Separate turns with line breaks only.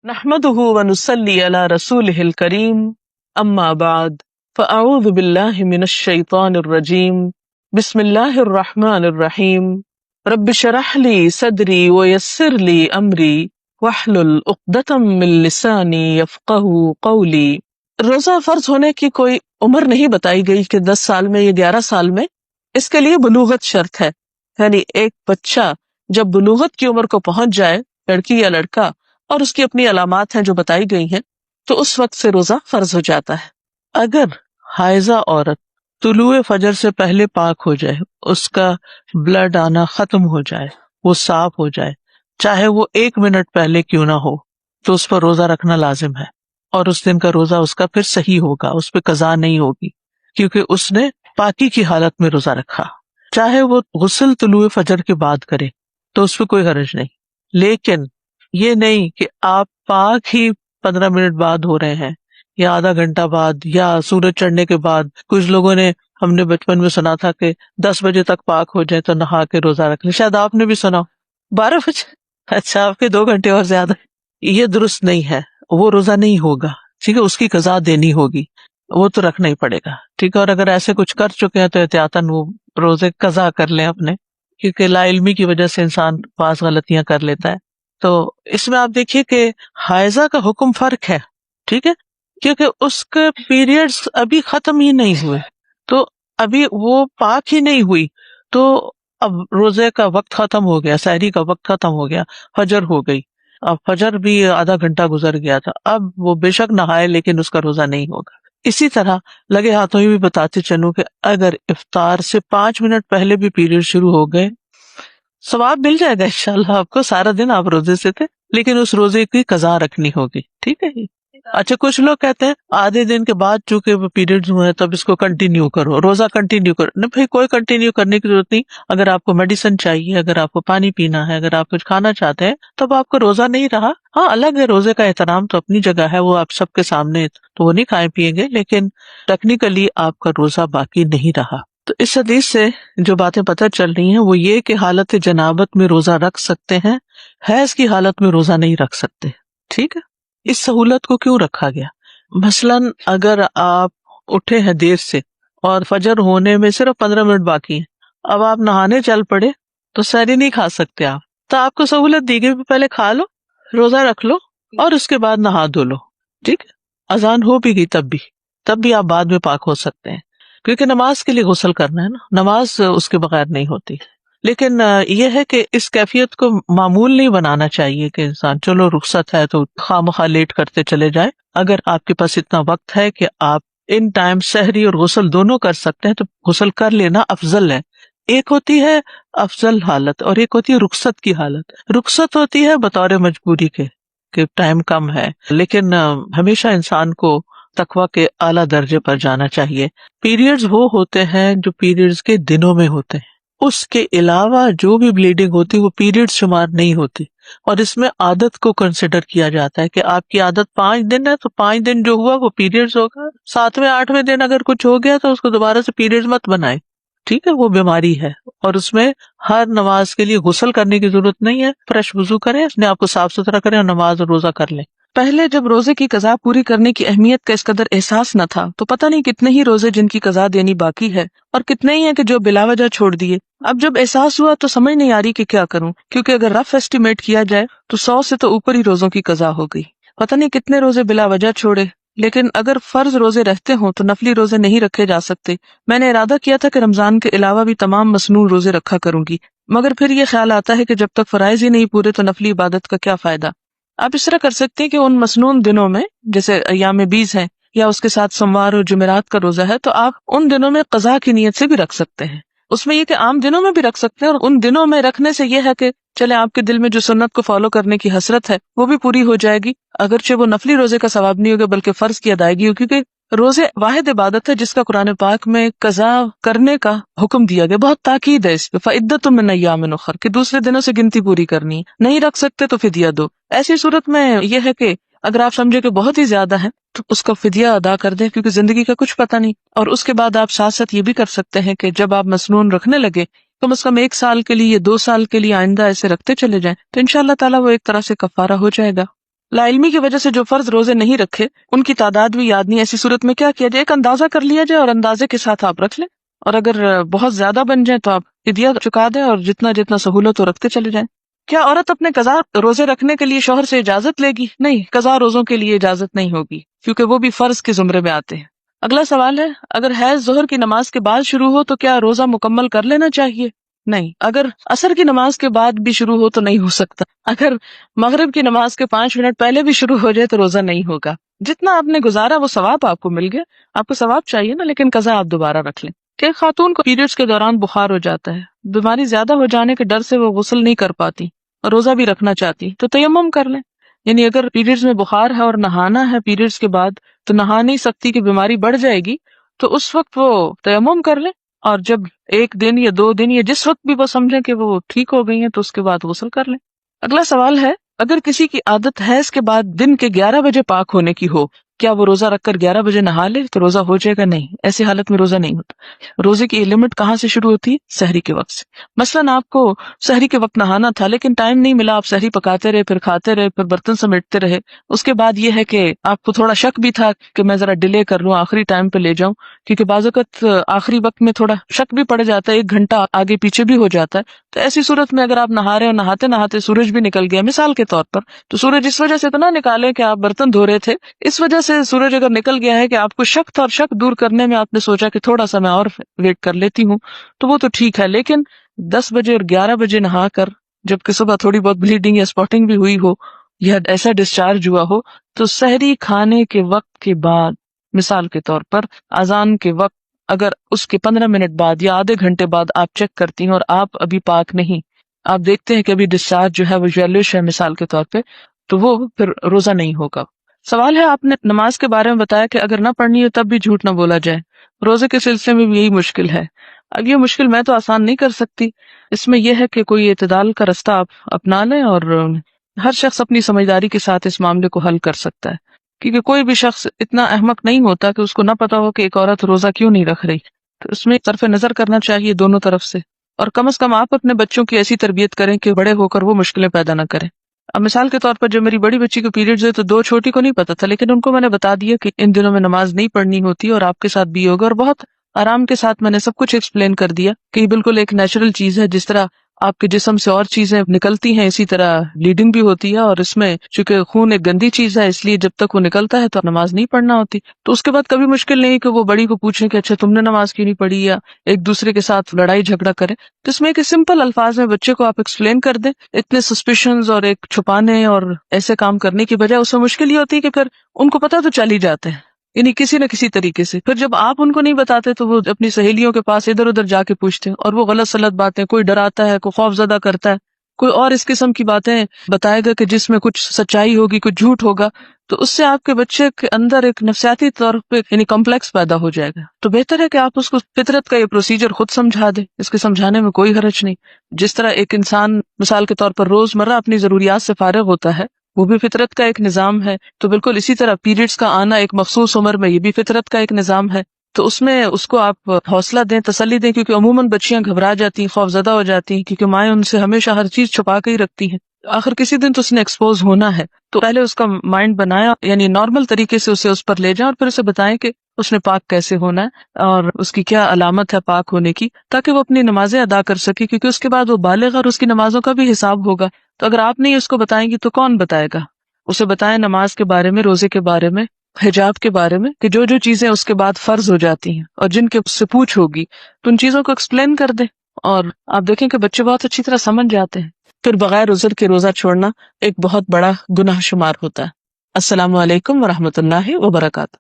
نحمده ونصلي على رسوله الكريم اما بعد فاعوذ بالله من الشيطان الرجيم بسم الله الرحمن الرحيم رب اشرح لي صدري ويسر لي امري واحلل عقدة من لساني يفقهوا قولي۔ روزہ فرض ہونے کی کوئی عمر نہیں بتائی گئی کہ 10 سال میں یا 11 سال میں، اس کے لیے بلوغت شرط ہے، یعنی ایک بچہ جب بلوغت کی عمر کو پہنچ جائے، لڑکی یا لڑکا، اور اس کی اپنی علامات ہیں جو بتائی گئی ہیں، تو اس وقت سے روزہ فرض ہو جاتا ہے۔ اگر حائضہ عورت طلوع فجر سے پہلے پاک ہو جائے، اس کا بلڈ آنا ختم ہو جائے، وہ صاف ہو جائے، چاہے وہ 1 منٹ پہلے کیوں نہ ہو، تو اس پر روزہ رکھنا لازم ہے، اور اس دن کا روزہ اس کا پھر صحیح ہوگا، اس پہ قضا نہیں ہوگی، کیونکہ اس نے پاکی کی حالت میں روزہ رکھا۔ چاہے وہ غسل طلوع فجر کے بعد کرے تو اس پہ کوئی حرج نہیں، لیکن یہ نہیں کہ آپ پاک ہی 15 منٹ بعد ہو رہے ہیں یا آدھا گھنٹہ بعد یا سورج چڑھنے کے بعد۔ کچھ لوگوں نے، ہم نے بچپن میں سنا تھا کہ 10 بجے تک پاک ہو جائے تو نہا کے روزہ رکھ لیں، شاید آپ نے بھی سنا 12 بجے، اچھا آپ کے 2 گھنٹے اور زیادہ۔ یہ درست نہیں ہے، وہ روزہ نہیں ہوگا، ٹھیک ہے، اس کی قضا دینی ہوگی، وہ تو رکھنا ہی پڑے گا، ٹھیک ہے۔ اور اگر ایسے کچھ کر چکے ہیں تو احتیاطاً وہ روزے قضا کر لیں اپنے، کیونکہ لا علمی کی وجہ سے انسان بعض غلطیاں کر لیتا ہے۔ تو اس میں آپ دیکھیے کہ حائضہ کا حکم فرق ہے، ٹھیک ہے، کیونکہ اس کے پیریڈز ابھی ختم ہی نہیں ہوئے، تو ابھی وہ پاک ہی نہیں ہوئی، تو اب روزے کا وقت ختم ہو گیا، سحری کا وقت ختم ہو گیا، فجر ہو گئی، اب فجر بھی آدھا گھنٹہ گزر گیا تھا، اب وہ بے شک نہائے لیکن اس کا روزہ نہیں ہوگا۔ اسی طرح لگے ہاتھوں ہی بھی بتاتے چلوں کہ اگر افطار سے 5 منٹ پہلے بھی پیریڈ شروع ہو گئے، ثواب مل جائے گا انشاءاللہ آپ کو، سارا دن آپ روزے سے تھے، لیکن اس روزے کی قضا رکھنی ہوگی، ٹھیک ہے۔ اچھا کچھ لوگ کہتے ہیں آدھے دن کے بعد چونکہ وہ پیریڈز ہوئے ہیں تب اس کو کنٹینیو کرو، روزہ کنٹینیو کرو، نہیں بھائی، کوئی کنٹینیو کرنے کی ضرورت نہیں۔ اگر آپ کو میڈیسن چاہیے، اگر آپ کو پانی پینا ہے، اگر آپ کچھ کھانا چاہتے ہیں، تب آپ کا روزہ نہیں رہا۔ ہاں الگ ہے، روزے کا احترام تو اپنی جگہ ہے، وہ آپ سب کے سامنے تو وہ نہیں کھائیں پیئیں گے، لیکن ٹیکنیکلی آپ کا روزہ باقی نہیں رہا۔ تو اس حدیث سے جو باتیں پتہ چل رہی ہیں وہ یہ کہ حالت جنابت میں روزہ رکھ سکتے ہیں، حیض کی حالت میں روزہ نہیں رکھ سکتے، ٹھیک ہے۔ اس سہولت کو کیوں رکھا گیا؟ مثلاً اگر آپ اٹھے ہیں دیر سے اور فجر ہونے میں صرف 15 منٹ باقی ہیں، اب آپ نہانے چل پڑے تو سحری نہیں کھا سکتے آپ، تو آپ کو سہولت دی گئی، پہلے کھا لو، روزہ رکھ لو، اور اس کے بعد نہا دھو لو، ٹھیک ہے۔ اذان ہو بھی گئی تب بھی آپ بعد میں پاک ہو سکتے ہیں، کیونکہ نماز کے لیے غسل کرنا ہے نا، نماز اس کے بغیر نہیں ہوتی۔ لیکن یہ ہے کہ اس کیفیت کو معمول نہیں بنانا چاہیے کہ انسان چلو رخصت ہے تو خواہ مخواہ لیٹ کرتے چلے جائے۔ اگر آپ کے پاس اتنا وقت ہے کہ آپ ان ٹائم سحری اور غسل دونوں کر سکتے ہیں تو غسل کر لینا افضل ہے۔ ایک ہوتی ہے افضل حالت اور ایک ہوتی ہے رخصت کی حالت۔ رخصت ہوتی ہے بطور مجبوری کے کہ ٹائم کم ہے، لیکن ہمیشہ انسان کو تقویٰ کے اعلیٰ درجے پر جانا چاہیے۔ پیریڈز وہ ہوتے ہیں جو پیریڈز کے دنوں میں ہوتے ہیں، اس کے علاوہ جو بھی بلیڈنگ ہوتی وہ پیریڈز شمار نہیں ہوتی، اور اس میں عادت کو کنسیڈر کیا جاتا ہے کہ آپ کی عادت 5 دن ہے تو 5 دن جو ہوا وہ پیریڈز ہوگا، 7ویں 8ویں دن اگر کچھ ہو گیا تو اس کو دوبارہ سے پیریڈز مت بنائے، ٹھیک ہے، وہ بیماری ہے، اور اس میں ہر نماز کے لیے غسل کرنے کی ضرورت نہیں ہے، فریش وضو کریں، اپنے آپ کو صاف ستھرا کریں اور نماز اور روزہ کر لیں۔ پہلے جب روزے کی قضا پوری کرنے کی اہمیت کا اس قدر احساس نہ تھا تو پتہ نہیں کتنے ہی روزے جن کی قضا دینی باقی ہے، اور کتنے ہی ہیں کہ جو بلا وجہ چھوڑ دیے۔ اب جب احساس ہوا تو سمجھ نہیں آ رہی کہ کیا کروں، کیونکہ اگر رف ایسٹیمیٹ کیا جائے تو 100 سے تو اوپر ہی روزوں کی قضا ہو گئی، پتہ نہیں کتنے روزے بلا وجہ چھوڑے۔ لیکن اگر فرض روزے رہتے ہوں تو نفلی روزے نہیں رکھے جا سکتے۔ میں نے ارادہ کیا تھا کہ رمضان کے علاوہ بھی تمام مسنون روزے رکھا کروں گی، مگر پھر یہ خیال آتا ہے کہ جب تک فرائض ہی نہیں پورے تو نفلی عبادت کا کیا فائدہ۔ آپ اس طرح کر سکتے ہیں کہ ان مسنون دنوں میں جیسے ایام بیز ہیں یا اس کے ساتھ سوموار اور جمعرات کا روزہ ہے تو آپ ان دنوں میں قضا کی نیت سے بھی رکھ سکتے ہیں۔ اس میں یہ کہ عام دنوں میں بھی رکھ سکتے ہیں، اور ان دنوں میں رکھنے سے یہ ہے کہ چلے آپ کے دل میں جو سنت کو فالو کرنے کی حسرت ہے وہ بھی پوری ہو جائے گی، اگرچہ وہ نفلی روزے کا ثواب نہیں ہوگا بلکہ فرض کی ادائیگی ہوگی، کیونکہ روزے واحد عبادت ہے جس کا قرآن پاک میں قضا کرنے کا حکم دیا گیا، بہت تاکید ہے اس پہ، فعدۃ من ایام اخر، کہ دوسرے دنوں سے گنتی پوری کرنی ہے، نہیں رکھ سکتے تو فدیہ دو۔ ایسی صورت میں یہ ہے کہ اگر آپ سمجھے کہ بہت ہی زیادہ ہے تو اس کا فدیہ ادا کر دیں، کیونکہ زندگی کا کچھ پتہ نہیں۔ اور اس کے بعد آپ ساتھ ساتھ یہ بھی کر سکتے ہیں کہ جب آپ مسنون رکھنے لگے کم از کم 1 سال کے لیے یا 2 سال کے لیے آئندہ ایسے رکھتے چلے جائیں تو انشاءاللہ تعالیٰ وہ ایک طرح سے کفارہ ہو جائے گا۔ لا علمی کی وجہ سے جو فرض روزے نہیں رکھے ان کی تعداد بھی یاد نہیں. ایسی صورت میں کیا کیا جائے؟ ایک اندازہ کر لیا جائے اور اندازے کے ساتھ آپ رکھ لیں, اور اگر بہت زیادہ بن جائیں تو آپ فدیہ چکا دیں اور جتنا جتنا سہولت ہو رکھتے چلے جائیں. کیا عورت اپنے قضا روزے رکھنے کے لیے شوہر سے اجازت لے گی؟ نہیں, قضا روزوں کے لیے اجازت نہیں ہوگی کیونکہ وہ بھی فرض کے زمرے میں آتے ہیں. اگلا سوال ہے, اگر حیض ظہر کی نماز کے بعد شروع ہو تو کیا روزہ مکمل کر لینا چاہیے؟ نہیں, اگر عصر کی نماز کے بعد بھی شروع ہو تو نہیں ہو سکتا. اگر مغرب کی نماز کے 5 منٹ پہلے بھی شروع ہو جائے تو روزہ نہیں ہوگا. جتنا آپ نے گزارا وہ ثواب آپ کو مل گیا, آپ کو ثواب چاہیے نا, لیکن قضا آپ دوبارہ رکھ لیں. کہ خاتون کو پیریڈز کے دوران بخار ہو جاتا ہے, بیماری زیادہ ہو جانے کے ڈر سے وہ غسل نہیں کر پاتی اور روزہ بھی رکھنا چاہتی تو تیمم کر لیں. یعنی اگر پیریڈز میں بخار ہے اور نہانا ہے پیریڈز کے بعد تو نہا نہیں سکتی کہ بیماری بڑھ جائے گی, تو اس وقت وہ تیمم کر لیں, اور جب 1 دن یا 2 دن یا جس وقت بھی وہ سمجھیں کہ وہ ٹھیک ہو گئی ہیں تو اس کے بعد غسل کر لیں. اگلا سوال ہے, اگر کسی کی عادت حیض کے بعد دن کے 11 بجے پاک ہونے کی ہو, کیا وہ روزہ رکھ کر 11 بجے نہا لے تو روزہ ہو جائے گا؟ نہیں, ایسی حالت میں روزہ نہیں ہوتا. روزے کی لمٹ کہاں سے شروع ہوتی ہے؟ سحری کے وقت سے. مثلاً آپ کو سحری کے وقت نہانا تھا لیکن ٹائم نہیں ملا, آپ سحری پکاتے رہے, پھر کھاتے رہے, پھر برتن سمیٹتے رہے. اس کے بعد یہ ہے کہ آپ کو تھوڑا شک بھی تھا کہ میں ذرا ڈیلے کر لوں, آخری ٹائم پہ لے جاؤں, کیونکہ بعض اوقات آخری وقت میں تھوڑا شک بھی پڑ جاتا ہے, 1 گھنٹہ آگے پیچھے بھی ہو جاتا ہے. تو ایسی صورت میں اگر آپ نہا رہے اور نہاتے نہاتے سورج بھی نکل گیا مثال کے طور پر, تو سورج اس وجہ سے تو نہ نکالے کہ آپ برتن دھو رہے تھے, اس وجہ سے سورج اگر نکل گیا ہے کہ آپ کو شک تھا اور شک دور کرنے میں آپ نے سوچا کہ تھوڑا سا میں اور ویٹ کر لیتی ہوں, تو وہ تو ٹھیک ہے. لیکن 10 بجے اور 11 بجے نہا کر جبکہ صبح تھوڑی بہت بلیڈنگ یا اسپاٹنگ بھی ہوئی ہو یا ایسا ڈسچارج ہوا ہو, تو سحری کھانے کے وقت کے بعد مثال کے طور پر اذان کے وقت اگر اس کے 15 منٹ بعد یا آدھے گھنٹے بعد آپ چیک کرتی ہیں اور آپ ابھی پاک نہیں, آپ دیکھتے ہیں کہ ابھی ڈسچارج جو ہے وہ یلوش ہے مثال کے طور پہ, تو وہ پھر روزہ نہیں ہوگا. سوال ہے, آپ نے نماز کے بارے میں بتایا کہ اگر نہ پڑھنی ہو تب بھی جھوٹ نہ بولا جائے, روزے کے سلسلے میں بھی یہی مشکل ہے. اب یہ مشکل میں تو آسان نہیں کر سکتی, اس میں یہ ہے کہ کوئی اعتدال کا رستہ آپ اپنا لیں, اور ہر شخص اپنی سمجھداری کے ساتھ اس معاملے کو حل کر سکتا ہے, کیونکہ کوئی بھی شخص اتنا احمق نہیں ہوتا کہ اس کو نہ پتا ہو کہ ایک عورت روزہ کیوں نہیں رکھ رہی. تو اس میں طرف نظر کرنا چاہیے دونوں طرف سے, اور کم از کم آپ اپنے بچوں کی ایسی تربیت کریں کہ بڑے ہو کر وہ مشکلیں پیدا نہ کریں. اب مثال کے طور پر جب میری بڑی بچی کو پیریڈز ہے تو 2 چھوٹی کو نہیں پتا تھا, لیکن ان کو میں نے بتا دیا کہ ان دنوں میں نماز نہیں پڑھنی ہوتی اور آپ کے ساتھ بھی ہوگا, اور بہت آرام کے ساتھ میں نے سب کچھ ایکسپلین کر دیا کہ یہ بالکل ایک نیچرل چیز ہے, جس طرح آپ کے جسم سے اور چیزیں نکلتی ہیں اسی طرح بلیڈنگ بھی ہوتی ہے, اور اس میں چونکہ خون ایک گندی چیز ہے اس لیے جب تک وہ نکلتا ہے تو نماز نہیں پڑھنا ہوتی. تو اس کے بعد کبھی مشکل نہیں کہ وہ بڑی کو پوچھیں کہ اچھا تم نے نماز کیوں نہیں پڑھی, یا ایک دوسرے کے ساتھ لڑائی جھگڑا کریں. تو اس میں ایک سمپل الفاظ میں بچے کو آپ ایکسپلین کر دیں, اتنے سسپیشنز اور ایک چھپانے اور ایسے کام کرنے کی بجائے اس میں مشکل یہ ہوتی ہے کہ پھر ان کو پتا تو چل ہی جاتے ہیں, یعنی کسی نہ کسی طریقے سے. پھر جب آپ ان کو نہیں بتاتے تو وہ اپنی سہیلیوں کے پاس ادھر ادھر جا کے پوچھتے ہیں, اور وہ غلط سلط باتیں, کوئی ڈراتا ہے, کوئی خوف زدہ کرتا ہے, کوئی اور اس قسم کی باتیں بتائے گا کہ جس میں کچھ سچائی ہوگی, کچھ جھوٹ ہوگا, تو اس سے آپ کے بچے کے اندر ایک نفسیاتی طور پہ یعنی کمپلیکس پیدا ہو جائے گا. تو بہتر ہے کہ آپ اس کو فطرت کا یہ پروسیجر خود سمجھا دیں, اس کے سمجھانے میں کوئی حرج نہیں. جس طرح ایک انسان مثال کے طور پر روزمرہ اپنی ضروریات سے فارغ ہوتا ہے, وہ بھی فطرت کا ایک نظام ہے, تو بالکل اسی طرح پیریڈز کا آنا ایک مخصوص عمر میں یہ بھی فطرت کا ایک نظام ہے. تو اس میں اس کو آپ حوصلہ دیں, تسلی دیں, کیونکہ عموماً بچیاں گھبرا جاتی ہیں, خوف زدہ ہو جاتی ہیں, کیونکہ مائیں ان سے ہمیشہ ہر چیز چھپا کے ہی رکھتی ہیں. آخر کسی دن تو اس نے ایکسپوز ہونا ہے, تو پہلے اس کا مائنڈ بنایا, یعنی نارمل طریقے سے اسے اس پر لے جائیں, اور پھر اسے بتائیں کہ اس نے پاک کیسے ہونا ہے اور اس کی کیا علامت ہے پاک ہونے کی, تاکہ وہ اپنی نمازیں ادا کر سکے, کیونکہ اس کے بعد وہ بالغ اور اس کی نمازوں کا بھی حساب ہوگا. تو اگر آپ نہیں اس کو بتائیں گی تو کون بتائے گا؟ اسے بتائیں نماز کے بارے میں, روزے کے بارے میں, حجاب کے بارے میں, کہ جو جو چیزیں اس کے بعد فرض ہو جاتی ہیں اور جن کے اس سے پوچھ ہوگی تو ان چیزوں کو ایکسپلین کر دیں, اور آپ دیکھیں کہ بچے بہت اچھی طرح سمجھ جاتے ہیں. پھر بغیر عذر کے روزہ چھوڑنا ایک بہت بڑا گناہ شمار ہوتا ہے. السلام علیکم ورحمۃ اللہ وبرکاتہ.